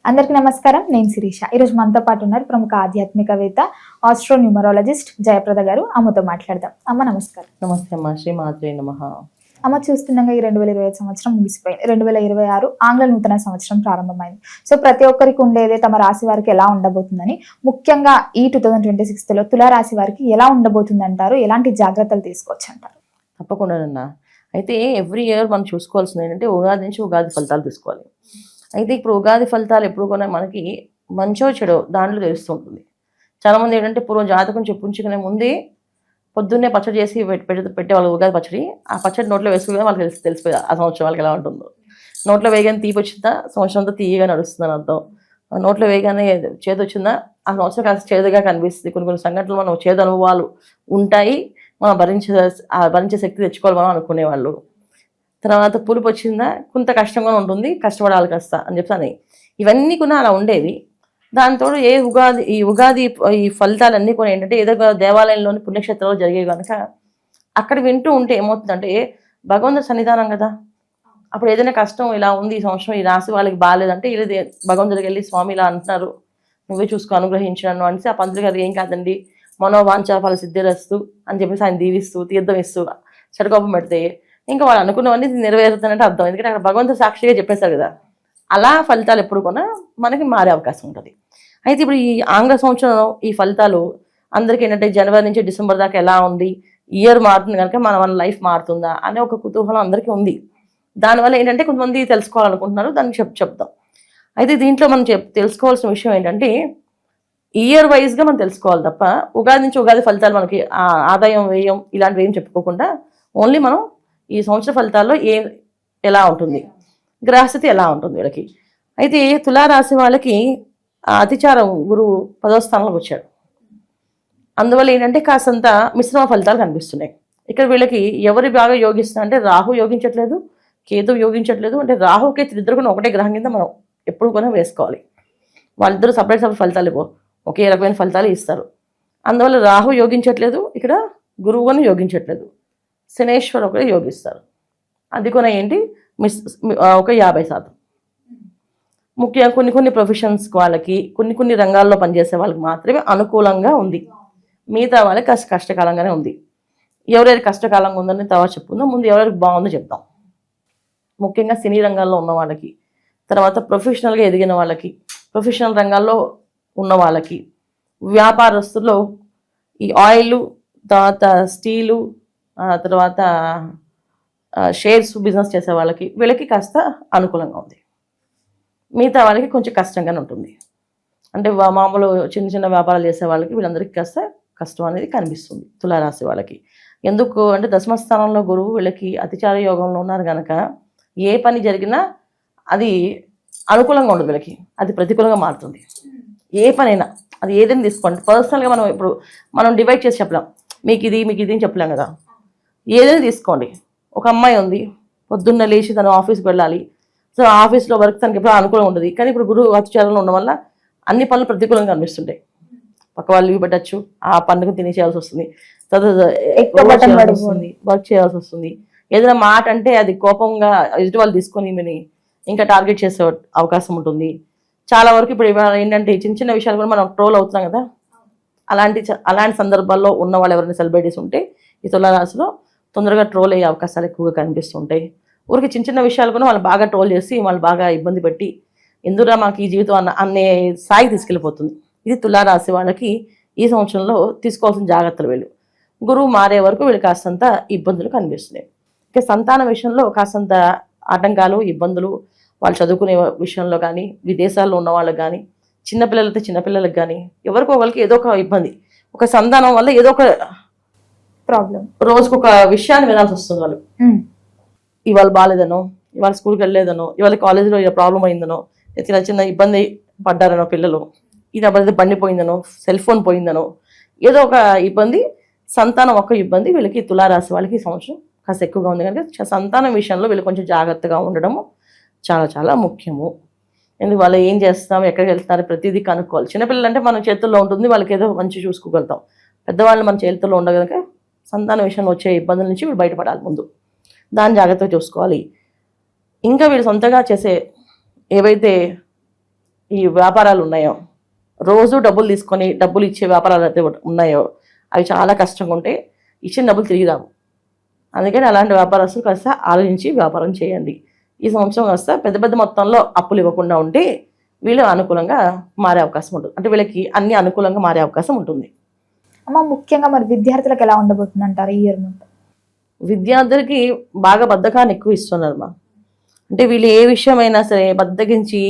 అందరికీ నమస్కారం. నేను శిరీష. ఈరోజు మనతో పాటు ఉన్నారు ప్రముఖ ఆధ్యాత్మికవేత్త, ఆస్ట్రోన్యూమరాలజిస్ట్ జయప్రద గారు. అమ్మతో మాట్లాడదాం. అమ్మ నమస్కారం. నమస్తే అమ్మా. శ్రీమాత్రే నమః. అమ్మ, చూస్తుండగా ఈ 2025 సంవత్సరం ముగిసిపోయింది. 2026 ఆంగ్ల నూతన సంవత్సరం ప్రారంభమైంది. సో ప్రతి ఒక్కరికి ఉండేదే తమ రాశి వారికి ఎలా ఉండబోతుందని, ముఖ్యంగా ఈ 2026లో తులారాశి వారికి ఎలా ఉండబోతుంది అంటారు? ఎలాంటి జాగ్రత్తలు తీసుకోవచ్చు అంటారు? తప్పకుండానన్నా. అయితే ఎవ్రీ ఇయర్ మనం చూసుకోవాల్సింది ఏంటంటే ఉగాది నుంచి ఉగాది ఫలితాలు తీసుకోవాలి. అయితే ఇప్పుడు ఉగాది ఫలితాలు ఎప్పుడు కూడా మనకి మంచో చెడో దాంట్లో తెలుస్తుంటుంది. చాలామంది ఏంటంటే పూర్వం జాతకం చెప్పుంచుకునే ముందే పొద్దున్నే పచ్చడి చేసి పెట్టేవాళ్ళు ఉగాది పచ్చడి. ఆ పచ్చడి నోట్లో వేసుకునే వాళ్ళకి తెలిసిపోయింది ఆ సంవత్సరం వాళ్ళకి ఎలా ఉంటుందో. నోట్లో వేయగానే తీపి వచ్చిందా సంవత్సరం అంతా తీయగా నడుస్తుందని అర్థం. నోట్లో వేయగానే చేదు వచ్చిందా ఆ సంవత్సరం కాస్త చేదుగా కనిపిస్తుంది. కొన్ని సంఘటనలు మనం చేదు అనుభవాలు ఉంటాయి, మనం భరించే శక్తి తెచ్చుకోవాలి మనం అనుకునేవాళ్ళు. తర్వాత పులుపు వచ్చిందా కొంత కష్టంగా ఉంటుంది, కష్టపడాలి కాస్త అని చెప్తాను. ఇవన్నీ కూడా అలా ఉండేవి. దాంతో ఈ ఉగాది ఈ ఫలితాలన్నీ కూడా ఏంటంటే ఏదో దేవాలయంలోని పుణ్యక్షేత్రాలు జరిగేవి కనుక అక్కడ వింటూ ఉంటే ఏమవుతుందంటే భగవంతుడి సన్నిధానం కదా. అప్పుడు ఏదైనా కష్టం ఇలా ఉంది ఈ సంవత్సరం ఈ రాశి వాళ్ళకి బాగాలేదంటే ఇలా భగవంతుడికి వెళ్ళి స్వామి ఇలా అంటున్నారు, నువ్వే చూసుకో అనుగ్రహించను అనేసి ఆ పంతులు గారు ఏం కాదండి మనోవాంఛ ఫల సిద్ధిరస్తు అని చెప్పేసి ఆయన దీవిస్తూ తీర్థం ఇస్తూ చెడకోపం పెడితే ఇంకా వాళ్ళు అనుకున్నవన్నీ నెరవేరుతానంటే అర్థం. ఎందుకంటే అక్కడ భగవంతుడు సాక్షిగా చెప్పేశారు కదా. అలా ఫలితాలు ఎప్పుడు కూడా మనకి మారే అవకాశం ఉంటుంది. అయితే ఇప్పుడు ఈ ఆంగ్ల సంవత్సరం ఈ ఫలితాలు అందరికీ ఏంటంటే జనవరి నుంచి డిసెంబర్ దాకా ఎలా ఉంది, ఇయర్ మారుతుంది కనుక మన లైఫ్ మారుతుందా అనే ఒక కుతూహలం అందరికీ ఉంది. దానివల్ల ఏంటంటే కొంతమంది తెలుసుకోవాలనుకుంటున్నారు, దానికి చెప్తాం. అయితే దీంట్లో మనం తెలుసుకోవాల్సిన విషయం ఏంటంటే ఇయర్ వైజ్గా మనం తెలుసుకోవాలి తప్ప ఉగాది నుంచి ఉగాది ఫలితాలు మనకి ఆదాయం వ్యయం ఇలాంటివి ఏం చెప్పుకోకుండా ఓన్లీ మనం ఈ సంవత్సర ఫలితాల్లో ఎలా ఉంటుంది, గ్రహస్థితి ఎలా ఉంటుంది వీళ్ళకి. అయితే తులారాశి వాళ్ళకి అతిచారం గురువు 10వ స్థానంలోకి వచ్చాడు. అందువల్ల ఏంటంటే కాసంత మిశ్రమ ఫలితాలు కనిపిస్తున్నాయి. ఇక్కడ వీళ్ళకి ఎవరి బాగా యోగిస్తున్నారు అంటే రాహు యోగించట్లేదు, కేతు యోగించట్లేదు. అంటే రాహు కేతు ఇద్దరు కూడా ఒకటే గ్రహం కింద మనం ఎప్పుడు కూడా వేసుకోవాలి. వాళ్ళిద్దరూ సపరేట్ ఫలితాలు ఇవ్వవు, ఒకే రకమైన ఫలితాలు ఇస్తారు. అందువల్ల రాహు యోగించట్లేదు, ఇక్కడ గురువు కూడా యోగించట్లేదు, శనేశ్వరు ఒకటి యోగిస్తారు. అది కూడా ఏంటి ఒక 50%. ముఖ్యంగా కొన్ని ప్రొఫెషన్స్ వాళ్ళకి కొన్ని రంగాల్లో పనిచేసే వాళ్ళకి మాత్రమే అనుకూలంగా ఉంది. మిగతా వాళ్ళకి కష్టకాలంగానే ఉంది. ఎవరెవరికి కష్టకాలంగా ఉందని తర్వాత చెప్పుకుందాం. ముందు ఎవరెవరికి బాగుందో చెప్తాం. ముఖ్యంగా సినీ రంగాల్లో ఉన్న వాళ్ళకి, తర్వాత ప్రొఫెషనల్గా ఎదిగిన వాళ్ళకి, ప్రొఫెషనల్ రంగాల్లో ఉన్న వాళ్ళకి, వ్యాపారస్తుల్లో ఈ ఆయిల్, తర్వాత స్టీలు, తర్వాత షేర్స్ బిజినెస్ చేసే వాళ్ళకి వీళ్ళకి కాస్త అనుకూలంగా ఉంది. మిగతా వాళ్ళకి కొంచెం కష్టంగానే ఉంటుంది. అంటే మామూలు చిన్న వ్యాపారాలు చేసే వాళ్ళకి వీళ్ళందరికీ కాస్త కష్టం అనేది కనిపిస్తుంది తులారాశి వాళ్ళకి. ఎందుకు అంటే దశమస్థానంలో గురువు వీళ్ళకి అతిచార యోగంలో ఉన్నారు కనుక ఏ పని జరిగినా అది అనుకూలంగా ఉండదు వీళ్ళకి, అది ప్రతికూలంగా మారుతుంది. ఏ పనైనా అది ఏదైనా తీసుకోండి. పర్సనల్గా మనం డివైడ్ చేసి చెప్పలేం, మీకు ఇది అని చెప్పలేం కదా. ఏదైనా తీసుకోండి. ఒక అమ్మాయి ఉంది, పొద్దున్న లేచి తను ఆఫీస్కి వెళ్ళాలి. సో ఆఫీస్లో వర్క్ తనకి ఎప్పుడు అనుకూలంగా ఉంటుంది. కానీ ఇప్పుడు గురువు అతిచారంలో ఉండడం వల్ల అన్ని పనులు ప్రతికూలంగా కనిపిస్తుంటాయి. పక్క వాళ్ళు లీవ్ పెట్టచ్చు, ఆ పనులకు తినేసేయాల్సి వస్తుంది, వర్క్ చేయాల్సి వస్తుంది. ఏదైనా మాట అంటే అది కోపంగా ఎదుటి వాళ్ళు తీసుకొని ఈమెని ఇంకా టార్గెట్ చేసే అవకాశం ఉంటుంది. చాలా వరకు ఇప్పుడు ఏంటంటే చిన్న విషయాలు కూడా మనం ట్రోల్ అవుతున్నాం కదా. అలాంటి సందర్భాల్లో ఉన్న వాళ్ళు ఎవరైనా సెలబ్రిటీస్ ఉంటే ఈ తులారాశిలో తొందరగా ట్రోల్ అయ్యే అవకాశాలు ఎక్కువగా కనిపిస్తుంటాయి. ఊరికి చిన్న విషయాలు కూడా వాళ్ళు బాగా ట్రోల్ చేసి వాళ్ళు బాగా ఇబ్బంది పెట్టి ఎందుకురా మాకు ఈ జీవితం అనే స్థాయి తీసుకెళ్ళిపోతుంది. ఇది తులారాశి వాళ్ళకి ఈ సంవత్సరంలో తీసుకోవాల్సిన జాగ్రత్తలు. వీళ్ళు గురువు మారే వరకు వీళ్ళు కాస్తంత ఇబ్బందులు కనిపిస్తున్నాయి. ఇక సంతాన విషయంలో కాస్తంత ఆటంకాలు, ఇబ్బందులు, వాళ్ళు చదువుకునే విషయంలో కానీ, విదేశాల్లో ఉన్న వాళ్ళకి కానీ, చిన్నపిల్లలతో చిన్నపిల్లలకు కానీ ఎవరికో ఒకరికి ఏదో ఒక ఇబ్బంది, ఒక సంతానం వల్ల ఏదో ఒక ప్రాబ్లం, రోజుకు ఒక విషయాన్ని వినాల్సి వస్తుంది. వాళ్ళు ఇవాళ బాగాలేదనో, ఇవాళ స్కూల్కి వెళ్ళలేదనో, ఇవాళ కాలేజీలో ఇలా ప్రాబ్లం అయిందనో, చిన్న ఇబ్బంది పడ్డారనో పిల్లలు, ఇది అప్పుడైతే బండి పోయిందనో, సెల్ ఫోన్ పోయిందనో, ఏదో ఒక ఇబ్బంది, సంతానం ఒక ఇబ్బంది వీళ్ళకి తులారాశి వాళ్ళకి ఈ సంవత్సరం కాస్త ఎక్కువగా ఉంది. కనుక సంతానం విషయంలో వీళ్ళు కొంచెం జాగ్రత్తగా ఉండడము చాలా చాలా ముఖ్యము. ఎందుకు వాళ్ళు ఏం చేస్తాం, ఎక్కడికి వెళ్తున్నారు ప్రతిదీ కనుక్కోవాలి. చిన్నపిల్లలు అంటే మన చేతుల్లో ఉంటుంది, వాళ్ళకి ఏదో మంచి చూసుకోగలుగుతాం. పెద్దవాళ్ళు మన చేతుల్లో ఉండగలక సంతాన విషయంలో వచ్చే ఇబ్బందుల నుంచి వీళ్ళు బయటపడాలి. ముందు దాన్ని జాగ్రత్తగా చూసుకోవాలి. ఇంకా వీళ్ళు సొంతగా చేసే ఏవైతే ఈ వ్యాపారాలు ఉన్నాయో, రోజు డబ్బులు తీసుకొని డబ్బులు ఇచ్చే వ్యాపారాలు అయితే ఉన్నాయో అవి చాలా కష్టంగా ఉంటే ఇచ్చిన డబ్బులు తిరిగి రావు. అందుకని అలాంటి వ్యాపారస్తులు కాస్త ఆలోచించి వ్యాపారం చేయండి. ఈ సంవత్సరం కాస్త పెద్ద పెద్ద మొత్తంలో అప్పులు ఇవ్వకుండా ఉంటే వీళ్ళు అనుకూలంగా మారే అవకాశం ఉంటుంది. అంటే వీళ్ళకి అన్ని అనుకూలంగా మారే అవకాశం ఉంటుంది. అమ్మ ముఖ్యంగా మరి విద్యార్థులకు ఎలా ఉండబోతుంది అంటారు ఈ ఇయర్ మొత్తం? విద్యార్థులకి బాగా బద్ధకాన్ని ఎక్కువ ఇస్తున్నారు మా. అంటే వీళ్ళు ఏ విషయమైనా సరే బద్దకించి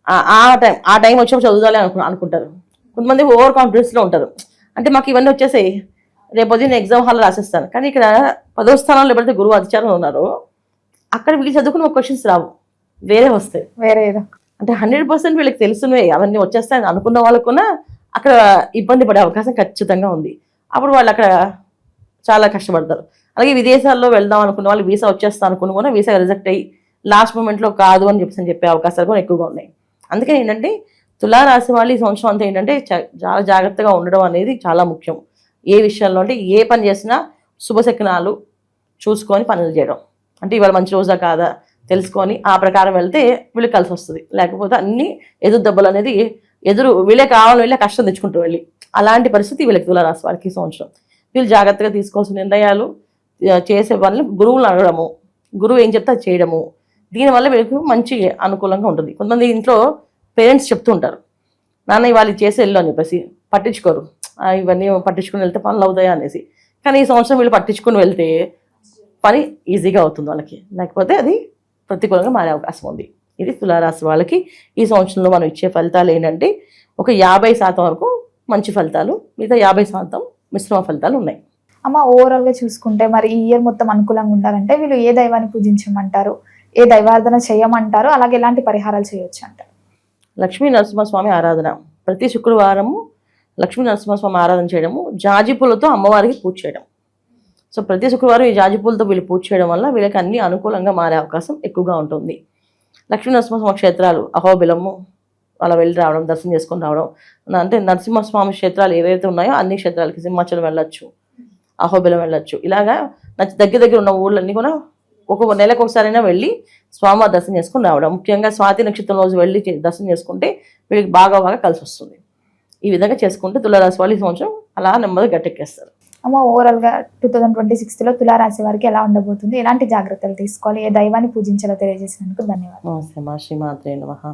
ఆ టైం వచ్చినప్పుడు చదువుదాలి అనుకుంటారు. కొంతమంది ఓవర్ కాన్ఫిడెన్స్లో ఉంటారు. అంటే మాకు ఇవన్నీ వచ్చేసాయి, రేపు నేను ఎగ్జామ్ హాల్లో రాసేస్తాను. కానీ ఇక్కడ 10వ స్థానంలో ఎప్పుడైతే గురువు అధిచారంలో ఉన్నారో అక్కడ వీళ్ళు చదువుకున్న క్వశ్చన్స్ రావు, వేరే వస్తాయి. వేరే ఏదో అంటే 100% వీళ్ళకి తెలుసున్నాయి అవన్నీ వచ్చేస్తాయని అనుకున్న వాళ్ళకున్నా అక్కడ ఇబ్బంది పడే అవకాశం ఖచ్చితంగా ఉంది. అప్పుడు వాళ్ళు అక్కడ చాలా కష్టపడతారు. అలాగే విదేశాల్లో వెళ్దాం అనుకున్న వాళ్ళు వీసా వచ్చేస్తా అనుకున్న కూడా వీసా రిజెక్ట్ అయ్యి లాస్ట్ మూమెంట్లో కాదు అని చెప్పే అవకాశాలు కూడా ఎక్కువగా ఉన్నాయి. అందుకని ఏంటంటే తులారాశి వాళ్ళు ఈ సంవత్సరం అంతా ఏంటంటే చాలా జాగ్రత్తగా ఉండడం అనేది చాలా ముఖ్యం. ఏ విషయంలో అంటే ఏ పని చేసినా శుభశకునాలు చూసుకొని పనులు చేయడం. అంటే ఇవాళ మంచి రోజా కాదా తెలుసుకొని ఆ ప్రకారం వెళ్తే వీళ్ళకి కలిసి వస్తుంది. లేకపోతే అన్ని ఎదురు దెబ్బలు అనేది వీళ్ళే కావాలి, వీళ్ళే కష్టం తెచ్చుకుంటూ వెళ్ళి అలాంటి పరిస్థితి వీళ్ళకి తులారాశి వాళ్ళకి ఈ సంవత్సరం. వీళ్ళు జాగ్రత్తగా తీసుకోవాల్సిన నిర్ణయాలు చేసే వాళ్ళని గురువులు అడగడము, గురువు ఏం చెప్తే అది చేయడము, దీనివల్ల వీళ్ళకి మంచి అనుకూలంగా ఉంటుంది. కొంతమంది ఇంట్లో పేరెంట్స్ చెప్తూ ఉంటారు, నాన్న ఇవాళ చేసి వెళ్ళు అని చెప్పేసి పట్టించుకోరు. ఇవన్నీ పట్టించుకుని వెళ్తే పనులు అవుతాయా అనేసి. కానీ ఈ సంవత్సరం వీళ్ళు పట్టించుకుని వెళ్తే పని ఈజీగా అవుతుంది వాళ్ళకి, లేకపోతే అది ప్రతికూలంగా మారే అవకాశం ఉంది. ఇది తులారాశి వాళ్ళకి ఈ సంవత్సరంలో మనం ఇచ్చే ఫలితాలు ఏంటంటే ఒక 50% వరకు మంచి ఫలితాలు, మిగతా 50% మిశ్రమ ఫలితాలు ఉన్నాయి. అమ్మ ఓవరాల్గా చూసుకుంటే మరి ఈ ఇయర్ మొత్తం అనుకూలంగా ఉండాలంటే వీళ్ళు ఏ దైవాన్ని పూజించమంటారు, ఏ దైవారాధన చేయమంటారు, అలాగే ఎలాంటి పరిహారాలు చేయొచ్చు అంటారు? లక్ష్మీ నరసింహస్వామి ఆరాధన, ప్రతి శుక్రవారము లక్ష్మీ నరసింహస్వామి ఆరాధన చేయడము, జాజి పూలతో అమ్మవారికి పూజ చేయడం. సో ప్రతి శుక్రవారం ఈ జాజి పూలతో వీళ్ళు పూజ చేయడం వల్ల వీళ్ళకి అన్ని అనుకూలంగా మారే అవకాశం ఎక్కువగా ఉంటుంది. లక్ష్మీ నరసింహస్వామి క్షేత్రాలు అహోబిలము అలా వెళ్ళి రావడం, దర్శనం చేసుకొని రావడం. అంటే నరసింహస్వామి క్షేత్రాలు ఏవైతే ఉన్నాయో అన్ని క్షేత్రాలకి సింహాచలం వెళ్ళొచ్చు, అహోబిలం వెళ్ళొచ్చు. ఇలాగా దగ్గర ఉన్న ఊళ్ళన్నీ కూడా ఒక నెలకు ఒకసారైనా వెళ్ళి స్వామివారి దర్శనం చేసుకుని రావడం. ముఖ్యంగా స్వాతి నక్షత్రం రోజు వెళ్ళి దర్శనం చేసుకుంటే వీళ్ళకి బాగా కలిసి వస్తుంది. ఈ విధంగా చేసుకుంటే తులారాశి వాళ్ళు ఈ సంవత్సరం అలా నెమ్మదిగా గట్టెక్కేస్తారు. అమ్మ ఓవరాల్గా 2026లో తులారాశి వారికి ఎలా ఉండబోతుంది, ఎలాంటి జాగ్రత్తలు తీసుకోవాలి, ఏ దైవాన్ని పూజించాలో తెలియజేసినందుకు ధన్యవాదాలు. నమస్తే మా శ్రీమాత్రే నమః.